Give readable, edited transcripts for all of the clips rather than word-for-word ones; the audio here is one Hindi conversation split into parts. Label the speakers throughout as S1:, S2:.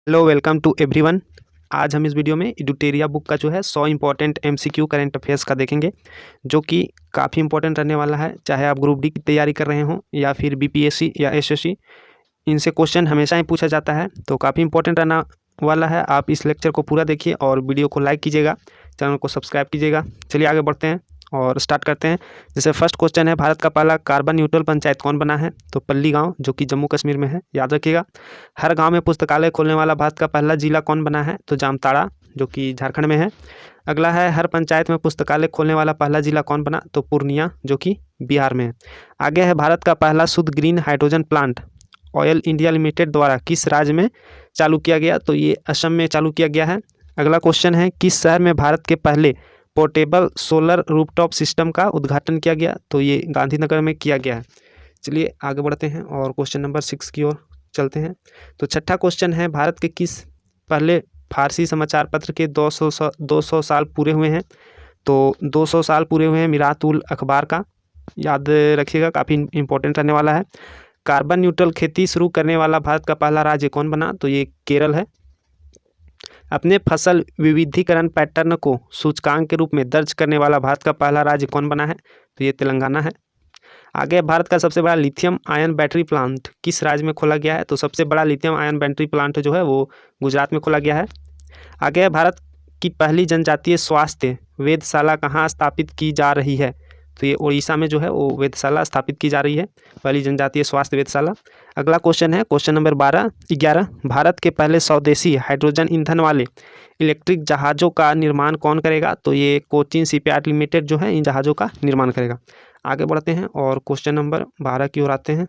S1: Hello welcome to everyone. आज हम इस वीडियो में एडुटेरिया बुक का जो है 100 इंपॉर्टेंट एमसीक्यू करंट अफेयर्स का देखेंगे, जो कि काफ़ी इंपॉर्टेंट रहने वाला है। चाहे आप ग्रुप डी की तैयारी कर रहे हों या फिर बीपीएससी या एसएससी, इनसे क्वेश्चन हमेशा ही पूछा जाता है, तो काफ़ी इंपॉर्टेंट रहना वाला है। आप इस लेक्चर को पूरा देखिए और वीडियो को लाइक कीजिएगा, चैनल को सब्सक्राइब कीजिएगा। चलिए आगे बढ़ते हैं और स्टार्ट करते हैं। जैसे फर्स्ट क्वेश्चन है, भारत का पहला कार्बन न्यूट्रल पंचायत कौन बना है? तो पल्ली गांव, जो कि जम्मू कश्मीर में है, याद रखिएगा। हर गांव में पुस्तकालय खोलने वाला भारत का पहला जिला कौन बना है? तो जामताड़ा, जो कि झारखंड में है। अगला है, हर पंचायत में पुस्तकालय खोलने वाला पहला जिला कौन बना? तो पूर्णिया, जो कि बिहार में है। आगे है, भारत का पहला शुद्ध green hydrogen plant oil India limited द्वारा किस राज्य में चालू किया गया? तो ये असम में चालू किया गया है। अगला क्वेश्चन है, किस शहर में भारत के पहले पोर्टेबल सोलर रूफटॉप सिस्टम का उद्घाटन किया गया? तो ये गांधीनगर में किया गया है। चलिए आगे बढ़ते हैं और क्वेश्चन नंबर 6 की ओर चलते हैं। तो छठा क्वेश्चन है, भारत के किस पहले फारसी समाचार पत्र के 200 साल पूरे हुए हैं? तो 200 साल पूरे हुए हैं मिरात उल अखबार का, याद रखिएगा, काफ़ी इंपॉर्टेंट रहने वाला है। कार्बन न्यूट्रल खेती शुरू करने वाला भारत का पहला राज्य कौन बना? तो ये केरल है। अपने फसल विविधीकरण पैटर्न को सूचकांक के रूप में दर्ज करने वाला भारत का पहला राज्य कौन बना है? तो ये तेलंगाना है। आगे, भारत का सबसे बड़ा लिथियम आयन बैटरी प्लांट किस राज्य में खोला गया है? तो सबसे बड़ा लिथियम आयन बैटरी प्लांट जो है वो गुजरात में खोला गया है। आगे, भारत की पहली जनजातीय स्वास्थ्य वेधशाला कहाँ स्थापित की जा रही है? तो ये उड़ीसा में जो है वो वेधशाला स्थापित की जा रही है, पहली जनजातीय स्वास्थ्य वेधशाला। अगला क्वेश्चन है, क्वेश्चन नंबर 11, भारत के पहले स्वदेशी हाइड्रोजन ईंधन वाले इलेक्ट्रिक जहाज़ों का निर्माण कौन करेगा? तो ये कोचिन शिपयार्ड लिमिटेड जो है इन जहाज़ों का निर्माण करेगा। आगे बढ़ते हैं और क्वेश्चन नंबर 12 की ओर आते हैं।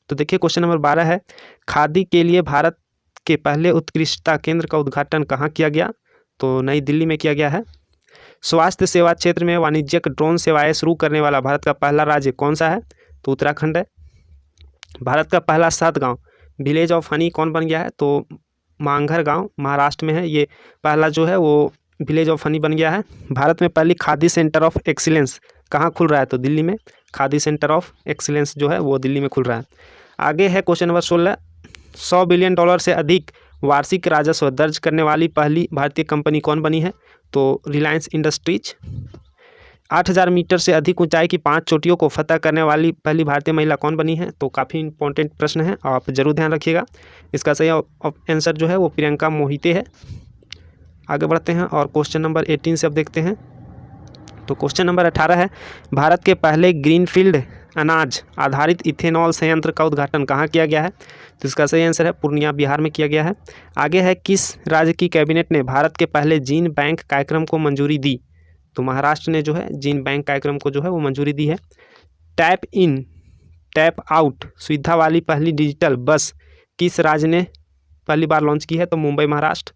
S1: तो देखिए क्वेश्चन नंबर 12 है, खादी के लिए भारत के पहले उत्कृष्टता केंद्र का उद्घाटन कहाँ किया गया? तो नई दिल्ली में किया गया है। स्वास्थ्य सेवा क्षेत्र में वाणिज्यिक ड्रोन सेवाएं शुरू करने वाला भारत का पहला राज्य कौन सा है? तो उत्तराखंड है। भारत का पहला सात गांव विलेज ऑफ हनी कौन बन गया है? तो मांगघर गांव महाराष्ट्र में है। ये पहला जो है वो विलेज ऑफ हनी बन गया है। भारत में पहली खादी सेंटर ऑफ एक्सीलेंस कहाँ खुल रहा है? तो दिल्ली में। खादी सेंटर ऑफ एक्सीलेंस जो है वो दिल्ली में खुल रहा है। आगे है क्वेश्चन नंबर 16, $100 बिलियन से अधिक वार्षिक राजस्व दर्ज करने वाली पहली भारतीय कंपनी कौन बनी है? तो रिलायंस इंडस्ट्रीज। 8,000 मीटर से अधिक ऊंचाई की 5 चोटियों को फतह करने वाली पहली भारतीय महिला कौन बनी है? तो काफ़ी इंपॉर्टेंट प्रश्न है, आप जरूर ध्यान रखिएगा। इसका सही आंसर जो है वो प्रियंका मोहिते है। आगे बढ़ते हैं और क्वेश्चन नंबर 18 से अब देखते हैं। तो क्वेश्चन नंबर 18 है, भारत के पहले ग्रीनफील्ड अनाज आधारित इथेनॉल संयंत्र का उद्घाटन कहाँ किया गया है? तो इसका सही आंसर है पूर्णिया, बिहार में किया गया है। आगे है, किस राज्य की कैबिनेट ने भारत के पहले जीन बैंक कार्यक्रम को मंजूरी दी? तो महाराष्ट्र ने जो है जीन बैंक कार्यक्रम को जो है वो मंजूरी दी है। टैप इन टैप आउट सुविधा वाली पहली डिजिटल बस किस राज्य ने पहली बार लॉन्च की है? तो मुंबई महाराष्ट्र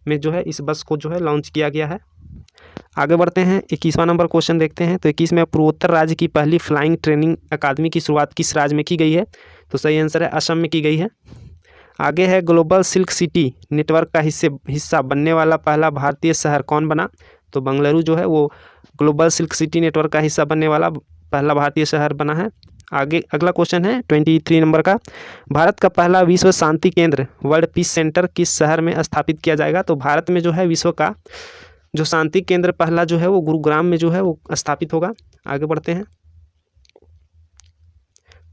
S1: में जो है इस बस को जो है लॉन्च किया गया है। आगे बढ़ते हैं, 21वां नंबर क्वेश्चन देखते हैं। तो 21 में पूर्वोत्तर राज्य की पहली फ्लाइंग ट्रेनिंग अकादमी की शुरुआत किस राज्य में की गई है? तो सही आंसर है असम में की गई है। आगे है, ग्लोबल सिल्क सिटी नेटवर्क का हिस्सा बनने वाला पहला भारतीय शहर कौन बना? तो बेंगलुरु जो है वो ग्लोबल सिल्क सिटी नेटवर्क का हिस्सा बनने वाला पहला भारतीय शहर बना है। आगे अगला क्वेश्चन है 23 नंबर का, भारत का पहला विश्व शांति केंद्र वर्ल्ड पीस सेंटर किस शहर में स्थापित किया जाएगा? तो भारत में जो है विश्व का जो शांति केंद्र पहला जो है वो गुरुग्राम में जो है वो स्थापित होगा। आगे बढ़ते हैं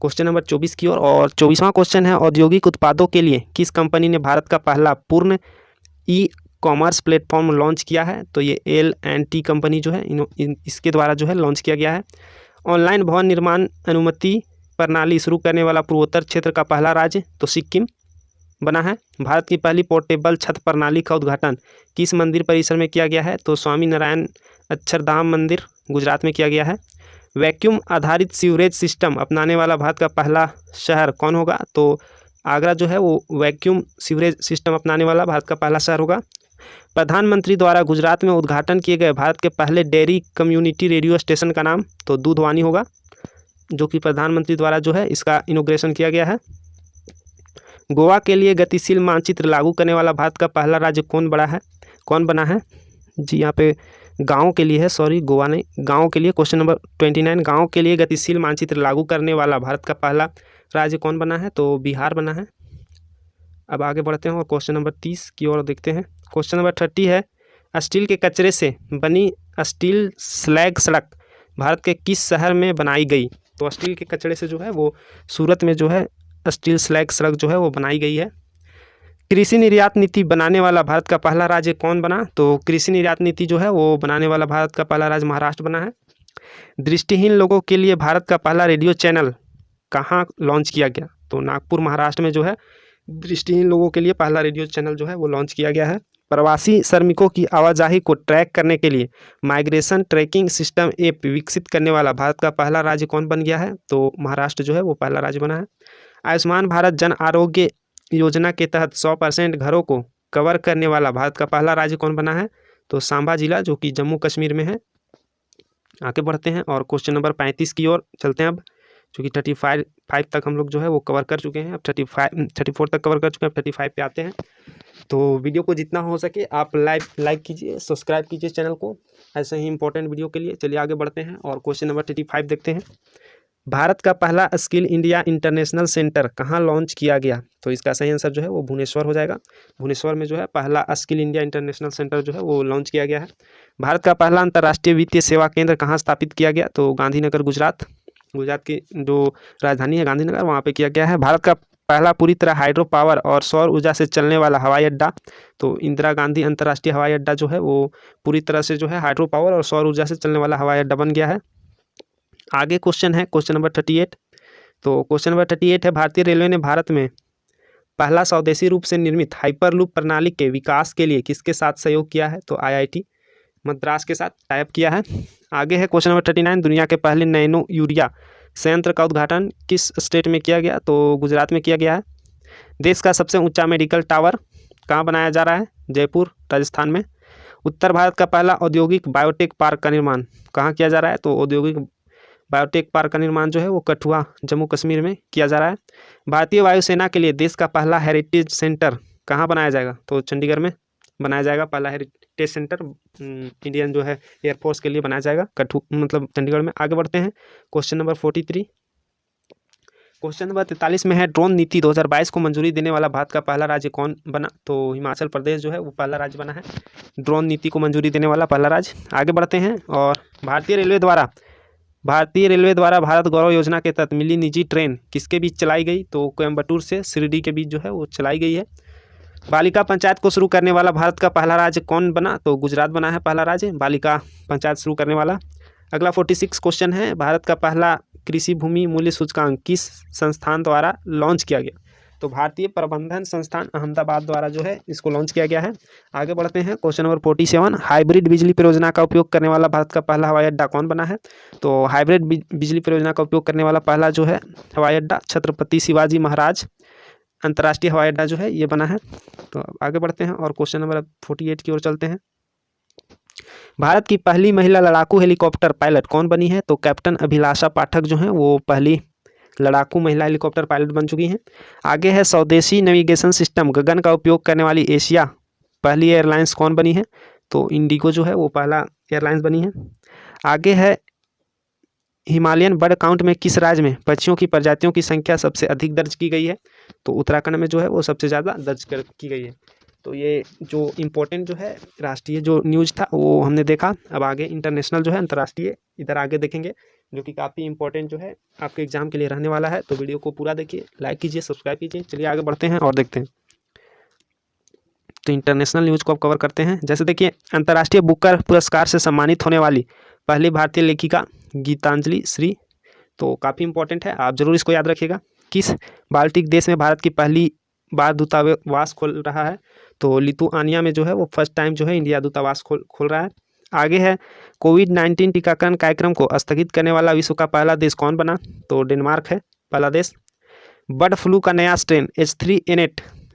S1: क्वेश्चन नंबर 24 की ओर, और 24वां क्वेश्चन है, औद्योगिक उत्पादों के लिए किस कंपनी ने भारत का पहला पूर्ण ई कॉमर्स प्लेटफॉर्म लॉन्च किया है? तो ये L&T कंपनी जो है इसके द्वारा जो है लॉन्च किया गया है। ऑनलाइन भवन निर्माण अनुमति प्रणाली शुरू करने वाला पूर्वोत्तर क्षेत्र का पहला राज्य तो सिक्किम बना है। भारत की पहली पोर्टेबल छत प्रणाली का उद्घाटन किस मंदिर परिसर में किया गया है? तो स्वामी नारायण अक्षरधाम मंदिर गुजरात में किया गया है। वैक्यूम आधारित सीवरेज सिस्टम अपनाने वाला भारत का पहला शहर कौन होगा? तो आगरा जो है वो वैक्यूम सीवरेज सिस्टम अपनाने वाला भारत का पहला शहर होगा। प्रधानमंत्री द्वारा गुजरात में उद्घाटन किए गए भारत के पहले डेयरी कम्युनिटी रेडियो स्टेशन का नाम तो दूधवानी होगा, जो कि प्रधानमंत्री द्वारा जो है इसका इनॉग्रेशन किया गया है। गोवा के लिए गतिशील मानचित्र लागू करने वाला भारत का पहला राज्य कौन बना है? जी यहाँ पे गाँव के लिए है, सॉरी गोवा नहीं, गाँव के लिए। क्वेश्चन नंबर 29, गाँव के लिए गतिशील मानचित्र लागू करने वाला भारत का पहला राज्य कौन बना है? तो बिहार बना है। अब आगे बढ़ते हैं और क्वेश्चन नंबर 30 की ओर देखते हैं। क्वेश्चन नंबर 30 है, स्टील के कचरे से बनी स्टील स्लैग सड़क भारत के किस शहर में बनाई गई? तो स्टील के कचरे से जो है वो सूरत में जो है स्टील स्लैग सड़क जो है वो बनाई गई है। कृषि निर्यात नीति बनाने वाला भारत का पहला राज्य कौन बना? तो कृषि निर्यात नीति जो है वो बनाने वाला भारत का पहला राज्य महाराष्ट्र बना है। दृष्टिहीन लोगों के लिए भारत का पहला रेडियो चैनल कहाँ लॉन्च किया गया? तो नागपुर महाराष्ट्र में जो है दृष्टिहीन लोगों के लिए पहला रेडियो चैनल जो है वो लॉन्च किया गया है। प्रवासी श्रमिकों की आवाजाही को ट्रैक करने के लिए माइग्रेशन ट्रैकिंग सिस्टम ऐप विकसित करने वाला भारत का पहला राज्य कौन बन गया है? तो महाराष्ट्र जो है वो पहला राज्य बना है। आयुष्मान भारत जन आरोग्य योजना के तहत 100% घरों को कवर करने वाला भारत का पहला राज्य कौन बना है? तो सांबा जिला जो कि जम्मू कश्मीर में है। आगे बढ़ते हैं और क्वेश्चन नंबर 35 की ओर चलते हैं। अब चूँकि 35 तक हम लोग जो है वो कवर कर चुके हैं, अब 34 तक कवर कर चुके हैं, अब 35 पे आते हैं। तो वीडियो को जितना हो सके आप लाइक कीजिए, सब्सक्राइब कीजिए चैनल को ऐसे ही इंपॉर्टेंट वीडियो के लिए। चलिए आगे बढ़ते हैं और क्वेश्चन नंबर 35 देखते हैं। भारत का पहला स्किल इंडिया इंटरनेशनल सेंटर कहाँ लॉन्च किया गया? तो इसका सही आंसर जो है वो भुवनेश्वर हो जाएगा। भुवनेश्वर में जो है पहला स्किल इंडिया इंटरनेशनल सेंटर जो है वो लॉन्च किया गया है। भारत का पहला अंतर्राष्ट्रीय वित्तीय सेवा केंद्र कहाँ स्थापित किया गया? तो गांधीनगर गुजरात की जो राजधानी है गांधीनगर, वहाँ पे किया गया है। भारत का पहला पूरी तरह हाइड्रो पावर और सौर ऊर्जा से चलने वाला हवाई अड्डा, तो इंदिरा गांधी अंतर्राष्ट्रीय हवाई अड्डा जो है वो पूरी तरह से जो है हाइड्रो पावर और सौर ऊर्जा से चलने वाला हवाई अड्डा बन गया है। आगे क्वेश्चन है क्वेश्चन नंबर 38। तो क्वेश्चन नंबर 38 है, भारतीय रेलवे ने भारत में पहला स्वदेशी रूप से निर्मित हाइपरलूप प्रणाली के विकास के लिए किसके साथ सहयोग किया है? तो IIT मद्रास के साथ टाइप किया है। आगे है क्वेश्चन नंबर 39, दुनिया के पहले नैनो यूरिया संयंत्र का उद्घाटन किस स्टेट में किया गया? तो गुजरात में किया गया है। देश का सबसे ऊंचा मेडिकल टावर कहाँ बनाया जा रहा है? जयपुर राजस्थान में। उत्तर भारत का पहला औद्योगिक बायोटेक पार्क का निर्माण कहाँ किया जा रहा है? तो औद्योगिक बायोटेक पार्क का निर्माण जो है वो कठुआ जम्मू कश्मीर में किया जा रहा है। भारतीय वायुसेना के लिए देश का पहला हेरिटेज सेंटर कहाँ बनाया जाएगा? तो चंडीगढ़ में बनाया जाएगा पहला हेरिटेज सेंटर, इंडियन जो है एयरफोर्स के लिए बनाया जाएगा चंडीगढ़ में। आगे बढ़ते हैं क्वेश्चन नंबर 43। क्वेश्चन नंबर 43 में है, ड्रोन नीति 2022 को मंजूरी देने वाला भारत का पहला राज्य कौन बना? तो हिमाचल प्रदेश जो है वो पहला राज्य बना है ड्रोन नीति को मंजूरी देने वाला पहला राज्य। आगे बढ़ते हैं और भारतीय रेलवे द्वारा भारत गौरव योजना के तहत मिली निजी ट्रेन किसके बीच चलाई गई? तो कोयम्बटूर से शिरडी के बीच जो है वो चलाई गई है। बालिका पंचायत को शुरू करने वाला भारत का पहला राज्य कौन बना? तो गुजरात बना है पहला राज्य बालिका पंचायत शुरू करने वाला। अगला 46 क्वेश्चन है, भारत का पहला कृषि भूमि मूल्य सूचकांक किस संस्थान द्वारा लॉन्च किया गया? तो भारतीय प्रबंधन संस्थान अहमदाबाद द्वारा जो है इसको लॉन्च किया गया है। आगे बढ़ते हैं क्वेश्चन नंबर 47, हाइब्रिड बिजली परियोजना का उपयोग करने वाला भारत का पहला हवाई अड्डा कौन बना है? तो हाइब्रिड बिजली परियोजना का उपयोग करने वाला पहला जो है हवाई अड्डा छत्रपति शिवाजी महाराज अंतर्राष्ट्रीय हवाई अड्डा जो है ये बना है। तो आगे बढ़ते हैं और क्वेश्चन नंबर 48 की ओर चलते हैं। भारत की पहली महिला लड़ाकू हेलीकॉप्टर पायलट कौन बनी है? तो कैप्टन अभिलाषा पाठक जो है वो पहली लड़ाकू महिला हेलीकॉप्टर पायलट बन चुकी हैं। आगे है, स्वदेशी नेविगेशन सिस्टम गगन का उपयोग करने वाली एशिया पहली एयरलाइंस कौन बनी है? तो इंडिगो जो है वो पहला एयरलाइंस बनी है। आगे है, हिमालयन बर्ड काउंट में किस राज्य में पक्षियों की प्रजातियों की संख्या सबसे अधिक दर्ज की गई है? तो उत्तराखंड में जो है वो सबसे ज़्यादा दर्ज की गई है। तो ये जो इम्पोर्टेंट जो है राष्ट्रीय जो न्यूज़ था वो हमने देखा। अब आगे इंटरनेशनल जो है अंतर्राष्ट्रीय इधर आगे देखेंगे, जो कि काफ़ी इंपॉर्टेंट जो है आपके एग्जाम के लिए रहने वाला है। तो वीडियो को पूरा देखिए, लाइक कीजिए, सब्सक्राइब कीजिए। चलिए आगे बढ़ते हैं और देखते हैं। तो इंटरनेशनल न्यूज़ को अब कवर करते हैं। जैसे देखिए, अंतर्राष्ट्रीय बुकर पुरस्कार से सम्मानित होने वाली पहली भारतीय लेखिका गीतांजलि श्री, तो काफ़ी इंपॉर्टेंट है, आप जरूर इसको याद रखिएगा। किस बाल्टिक देश में भारत की पहली बार दूतावास खोल रहा है? तो लिथुआनिया में जो है वो फर्स्ट टाइम जो है इंडिया दूतावास खोल रहा है। आगे है, कोविड-19 टीकाकरण कार्यक्रम को स्थगित करने वाला विश्व का पहला देश कौन बना? तो डेनमार्क है पहला देश। बर्ड फ्लू का नया स्ट्रेन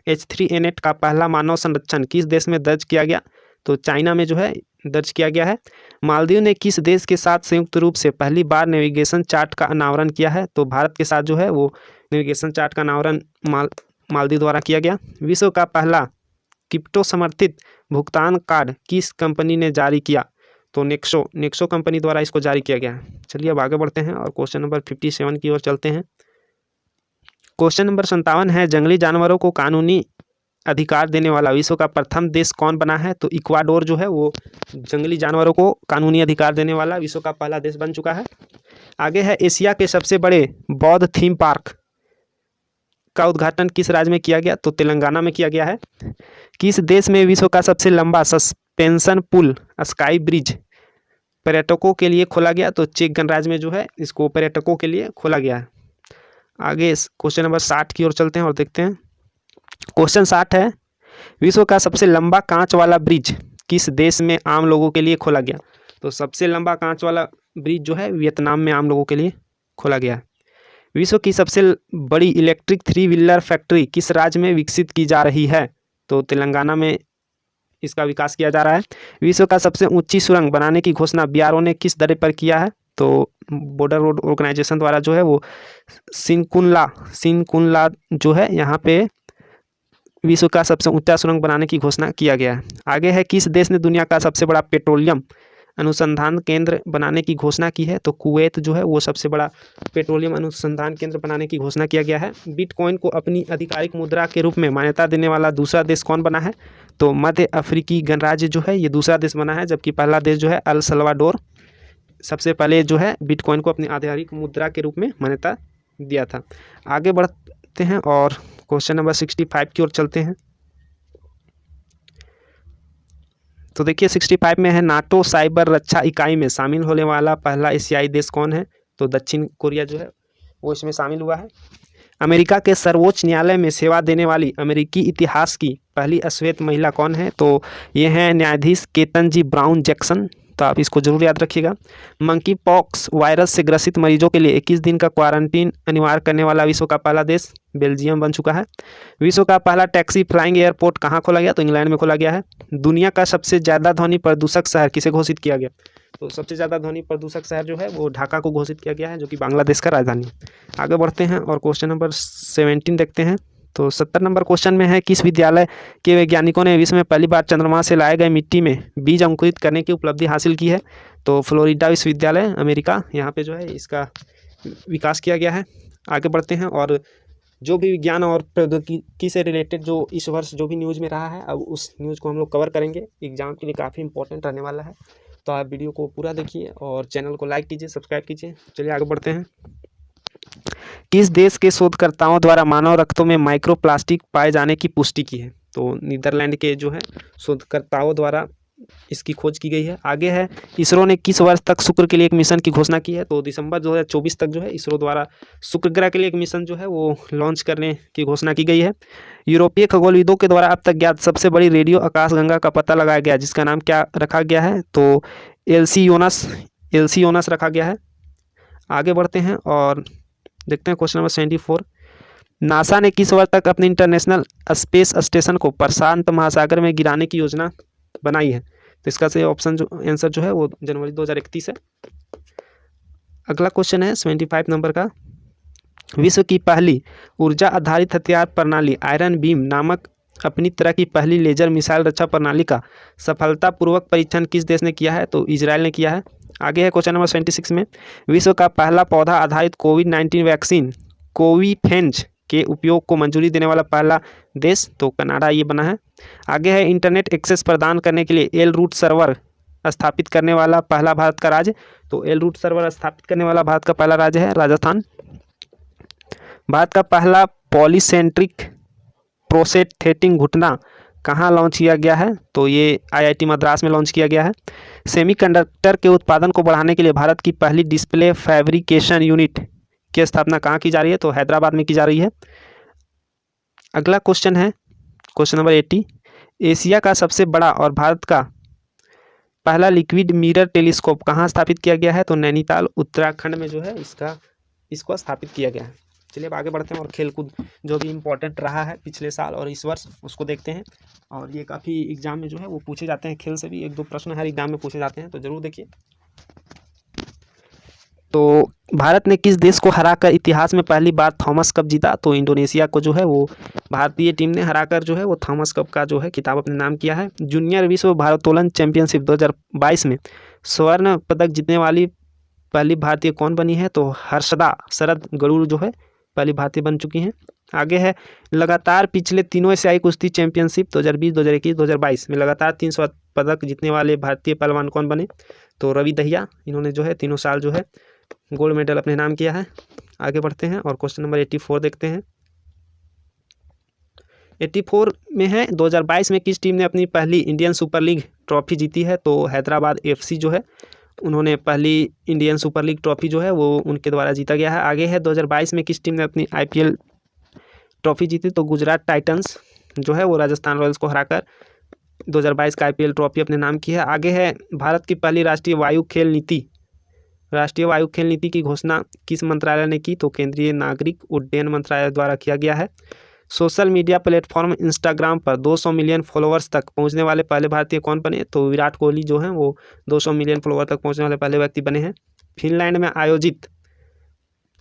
S1: H3N8 का पहला मानव संरक्षण किस देश में दर्ज किया गया? तो चाइना में जो है दर्ज किया गया है। मालदीव ने किस देश के साथ संयुक्त रूप से पहली बार नेविगेशन चार्ट का अनावरण किया है? तो भारत के साथ जो है वो नेविगेशन चार्ट का अनावरण मालदीव द्वारा किया गया। विश्व का पहला क्रिप्टो समर्थित भुगतान कार्ड किस कंपनी ने जारी किया? तो नेक्सो कंपनी द्वारा इसको जारी किया गया है। चलिए अब आगे बढ़ते हैं और क्वेश्चन नंबर 57 की ओर चलते हैं। क्वेश्चन नंबर 57 है, जंगली जानवरों को कानूनी अधिकार देने वाला विश्व का प्रथम देश कौन बना है? तो इक्वाडोर जो है वो जंगली जानवरों को कानूनी अधिकार देने वाला विश्व का पहला देश बन चुका है। आगे है, एशिया के सबसे बड़े बौद्ध थीम पार्क का उद्घाटन किस राज्य में किया गया? तो तेलंगाना में किया गया है। किस देश में विश्व का सबसे लंबा सस्पेंशन पुल स्काई ब्रिज पर्यटकों के लिए खोला गया? तो चेक गणराज्य में जो है इसको पर्यटकों के लिए खोला गया है। आगे क्वेश्चन नंबर 60 की ओर चलते हैं और देखते हैं। क्वेश्चन 60 है, विश्व का सबसे लंबा कांच वाला ब्रिज किस देश में आम लोगों के लिए खोला गया? तो सबसे लंबा कांच वाला ब्रिज जो है वियतनाम में आम लोगों के लिए खोला गया है। विश्व की सबसे बड़ी इलेक्ट्रिक 3 व्हीलर फैक्ट्री किस राज्य में विकसित की जा रही है? तो तेलंगाना में इसका विकास किया जा रहा है। विश्व का सबसे ऊंची सुरंग बनाने की घोषणा बीआरओ ने किस दर पर किया है? तो बॉर्डर रोड ऑर्गेनाइजेशन द्वारा जो है वो सिनकुनला जो है यहाँ पे विश्व का सबसे ऊंचा सुरंग बनाने की घोषणा किया गया है। आगे है, किस देश ने दुनिया का सबसे बड़ा पेट्रोलियम अनुसंधान केंद्र बनाने की घोषणा की है? तो कुवैत जो है वो सबसे बड़ा पेट्रोलियम अनुसंधान केंद्र बनाने की घोषणा किया गया है। बिटकॉइन को अपनी आधिकारिक मुद्रा के रूप में मान्यता देने वाला दूसरा देश कौन बना है? तो मध्य अफ्रीकी गणराज्य जो है ये दूसरा देश बना है, जबकि पहला देश जो है अल सल्वाडोर सबसे पहले जो है बिटकॉइन को अपनी आधिकारिक मुद्रा के रूप में मान्यता दिया था। आगे बढ़ते हैं और क्वेश्चन नंबर 65 की ओर चलते हैं। तो देखिए 65 में है, नाटो साइबर रक्षा इकाई में शामिल होने वाला पहला एशियाई देश कौन है? तो दक्षिण कोरिया जो है वो इसमें शामिल हुआ है। अमेरिका के सर्वोच्च न्यायालय में सेवा देने वाली अमेरिकी इतिहास की पहली श्वेत महिला कौन है? तो ये हैं न्यायाधीश केतन ब्राउन जैक्सन। तो आप इसको जरूर याद रखिएगा। मंकी पॉक्स वायरस से ग्रसित मरीजों के लिए 21 दिन का क्वारंटीन अनिवार्य करने वाला विश्व का पहला देश बेल्जियम बन चुका है। विश्व का पहला टैक्सी फ्लाइंग एयरपोर्ट कहाँ खोला गया? तो इंग्लैंड में खोला गया है। दुनिया का सबसे ज़्यादा ध्वनि प्रदूषक शहर किसे घोषित किया गया? तो सबसे ज़्यादा ध्वनि प्रदूषक शहर जो है वो ढाका को घोषित किया गया है, जो कि बांग्लादेश का राजधानी है। आगे बढ़ते हैं और क्वेश्चन नंबर 17 देखते हैं। तो 70 नंबर क्वेश्चन में है, किस विद्यालय के वैज्ञानिकों ने विश्व में पहली बार चंद्रमा से लाए गए मिट्टी में बीज अंकुरित करने की उपलब्धि हासिल की है? तो फ्लोरिडा विश्वविद्यालय अमेरिका, यहाँ पे जो है इसका विकास किया गया है। आगे बढ़ते हैं और जो भी विज्ञान और प्रौद्योगिकी से रिलेटेड जो इस वर्ष जो भी न्यूज़ में रहा है, अब उस न्यूज़ को हम लोग कवर करेंगे। एग्जाम के लिए काफ़ी इंपॉर्टेंट रहने वाला है, तो आप वीडियो को पूरा देखिए और चैनल को लाइक कीजिए, सब्सक्राइब कीजिए। चलिए आगे बढ़ते हैं। किस देश के शोधकर्ताओं द्वारा मानव रक्तों में माइक्रोप्लास्टिक पाए जाने की पुष्टि की है? तो नीदरलैंड के जो है शोधकर्ताओं द्वारा इसकी खोज की गई है। आगे है, इसरो ने किस वर्ष तक शुक्र के लिए एक मिशन की घोषणा की है? तो दिसंबर 2024 तक जो है इसरो द्वारा शुक्र ग्रह के लिए एक मिशन जो है वो लॉन्च करने की घोषणा की गई है। यूरोपीय खगोलविदों के द्वारा अब तक ज्ञात सबसे बड़ी रेडियो आकाशगंगा का पता लगाया गया, जिसका नाम क्या रखा गया है? तो एल्सियोनस रखा गया है। आगे बढ़ते हैं और देखते हैं क्वेश्चन नंबर 74। नासा ने किस वर्ष तक अपने इंटरनेशनल स्पेस स्टेशन को प्रशांत महासागर में गिराने की योजना बनाई है? तो इसका सही ऑप्शन जो आंसर जो है वो जनवरी 2031 है। अगला क्वेश्चन है 75 नंबर का, विश्व की पहली ऊर्जा आधारित हथियार प्रणाली आयरन बीम नामक अपनी तरह की पहली लेजर मिसाइल रक्षा प्रणाली का सफलतापूर्वक परीक्षण किस देश ने किया है? तो इजराइल ने किया है। आगे है क्वेश्चन नंबर 76 में, विश्व का पहला पौधा आधारित कोविड-19 वैक्सीन कोविफेंज के उपयोग को मंजूरी देने वाला पहला देश? तो कनाडा ये बना है। आगे है, इंटरनेट एक्सेस प्रदान करने के लिए एल रूट सर्वर स्थापित करने वाला पहला भारत का राज्य? तो एल रूट सर्वर स्थापित करने वाला भारत का पहला राज्य है राजस्थान। भारत का पहला पॉलीसेंट्रिक प्रोसेटेटिंग घुटना कहाँ लॉन्च किया गया है? तो ये आईआईटी मद्रास में लॉन्च किया गया है। सेमीकंडक्टर के उत्पादन को बढ़ाने के लिए भारत की पहली डिस्प्ले फैब्रिकेशन यूनिट की स्थापना कहाँ की जा रही है? तो हैदराबाद में की जा रही है। अगला क्वेश्चन है क्वेश्चन नंबर 80, एशिया का सबसे बड़ा और भारत का पहला लिक्विड मिरर टेलीस्कोप कहाँ स्थापित किया गया है? तो नैनीताल उत्तराखंड में जो है इसको स्थापित किया गया है। चलिए अब आगे बढ़ते हैं और खेलकूद जो भी इम्पोर्टेंट रहा है पिछले साल और इस वर्ष उसको देखते हैं। और ये काफ़ी एग्जाम में जो है वो पूछे जाते हैं, खेल से भी 1-2 प्रश्न हर एग्जाम में पूछे जाते हैं, तो ज़रूर देखिए। तो भारत ने किस देश को हराकर इतिहास में पहली बार थॉमस कप जीता? तो इंडोनेशिया को जो है वो भारतीय टीम ने हराकर जो है वो थॉमस कप का जो है खिताब अपने नाम किया है। जूनियर विश्व भारोत्तोलन चैंपियनशिप 2022 में स्वर्ण पदक जीतने वाली पहली भारतीय कौन बनी है? तो हर्षदा शरद गरुड़ जो है पहली भारतीय बन चुकी हैं। आगे है लगातार पिछले तीनों एशियाई कुश्ती चैंपियनशिप 2020, 2021, 2022 में लगातार 300 पदक जीतने वाले भारतीय पहलवान कौन बने? तो रवि दहिया, इन्होंने जो है तीनों साल जो है गोल्ड मेडल अपने नाम किया है। आगे बढ़ते हैं और क्वेश्चन नंबर 84 देखते हैं। 84 में है 2022 में किस टीम ने अपनी पहली इंडियन सुपर लीग ट्रॉफी जीती है? तो हैदराबाद FC जो है उन्होंने पहली इंडियन सुपर लीग ट्रॉफी जो है वो उनके द्वारा जीता गया है। आगे है 2022 में किस टीम ने अपनी IPL ट्रॉफी जीती? तो गुजरात टाइटंस जो है वो राजस्थान रॉयल्स को हराकर 2022 का IPL ट्रॉफी अपने नाम की है। आगे है भारत की पहली राष्ट्रीय वायु खेल नीति की घोषणा किस मंत्रालय ने की? तो केंद्रीय नागरिक उड्डयन मंत्रालय द्वारा किया गया है। सोशल मीडिया प्लेटफॉर्म इंस्टाग्राम पर 200 मिलियन फॉलोअर्स तक पहुंचने वाले पहले भारतीय कौन बने? तो विराट कोहली जो हैं वो 200 मिलियन फॉलोअर तक पहुंचने वाले पहले व्यक्ति बने हैं। फिनलैंड में आयोजित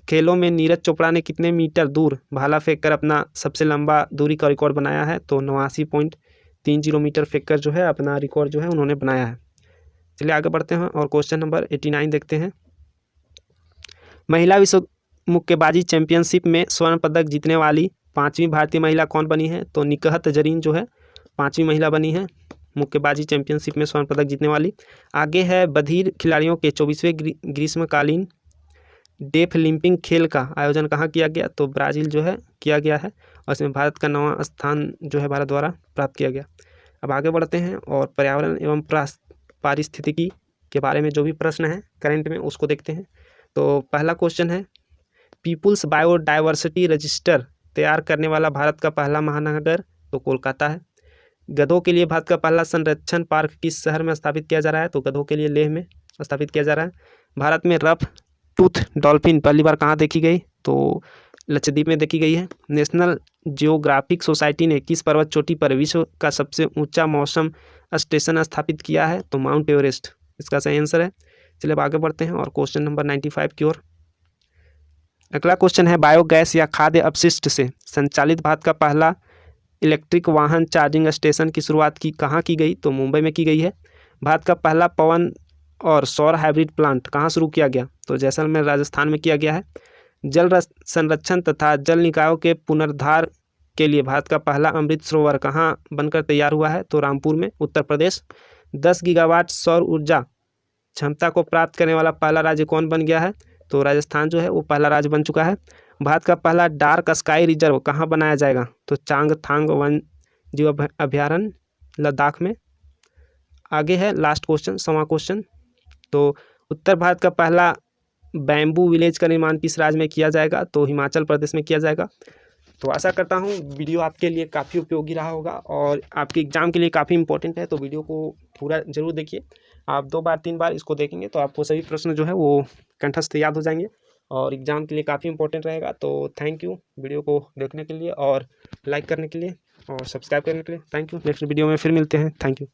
S1: खेलों में नीरज चोपड़ा ने कितने मीटर दूर भाला फेंककर अपना सबसे लंबा दूरी का रिकॉर्ड बनाया है? तो 89.30 मीटर फेंककर जो है अपना रिकॉर्ड जो है उन्होंने बनाया है। चलिए आगे बढ़ते हैं और क्वेश्चन नंबर 89 देखते हैं। महिला विश्व मुक्केबाजी चैंपियनशिप में स्वर्ण पदक जीतने वाली 5वीं भारतीय महिला कौन बनी है? तो निकहत जरीन जो है 5वीं महिला बनी है मुक्केबाजी चैंपियनशिप में स्वर्ण पदक जीतने वाली। आगे है बधिर खिलाड़ियों के 24वें ग्रीष्मकालीन डेफ लिम्पिंग खेल का आयोजन कहाँ किया गया? तो ब्राज़ील जो है किया गया है और इसमें भारत का 9वां स्थान जो है भारत द्वारा प्राप्त किया गया। अब आगे बढ़ते हैं और पर्यावरण एवं पारिस्थितिकी के बारे में जो भी प्रश्न है करंट में उसको देखते हैं। तो पहला क्वेश्चन है पीपुल्स बायोडाइवर्सिटी रजिस्टर तैयार करने वाला भारत का पहला महानगर? तो कोलकाता है। गधों के लिए भारत का पहला संरक्षण पार्क किस शहर में स्थापित किया जा रहा है? तो गधों के लिए लेह में स्थापित किया जा रहा है। भारत में रफ टूथ डॉल्फिन पहली बार कहाँ देखी गई? तो लक्षद्वीप में देखी गई है। नेशनल जियोग्राफिक सोसाइटी ने किस पर्वत चोटी पर विश्व का सबसे ऊंचा मौसम स्टेशन स्थापित किया है? तो माउंट एवरेस्ट इसका सही आंसर है। चलिए अब आगे बढ़ते हैं और क्वेश्चन नंबर 95 की ओर। अगला क्वेश्चन है बायोगैस या खाद्य अपशिष्ट से संचालित भारत का पहला इलेक्ट्रिक वाहन चार्जिंग स्टेशन की शुरुआत कहाँ की गई? तो मुंबई में की गई है। भारत का पहला पवन और सौर हाइब्रिड प्लांट कहाँ शुरू किया गया? तो जैसलमेर राजस्थान में किया गया है। जल संरक्षण तथा जल निकायों के पुनरुद्धार के लिए भारत का पहला अमृत सरोवर कहाँ बनकर तैयार हुआ है? तो रामपुर में उत्तर प्रदेश। 10 गीगावाट सौर ऊर्जा क्षमता को प्राप्त करने वाला पहला राज्य कौन बन गया है? तो राजस्थान जो है वो पहला राज्य बन चुका है। भारत का पहला डार्क स्काई रिजर्व कहाँ बनाया जाएगा? तो चांगथांग वन जीव अभ्यारण्य लद्दाख में। आगे है लास्ट क्वेश्चन 100वां क्वेश्चन। तो उत्तर भारत का पहला बैम्बू विलेज का निर्माण किस राज्य में किया जाएगा? तो हिमाचल प्रदेश में किया जाएगा। तो आशा करता हूँ वीडियो आपके लिए काफ़ी उपयोगी रहा होगा और आपके एग्ज़ाम के लिए काफ़ी इंपॉर्टेंट है। तो वीडियो को पूरा ज़रूर देखिए। आप 2 बार 3 बार इसको देखेंगे तो आपको सभी प्रश्न जो है वो कंठस्थ याद हो जाएंगे और एग्ज़ाम के लिए काफ़ी इंपॉर्टेंट रहेगा। तो थैंक यू वीडियो को देखने के लिए और लाइक करने के लिए और सब्सक्राइब करने के लिए। Thank you. नेक्स्ट वीडियो में फिर मिलते हैं। Thank you.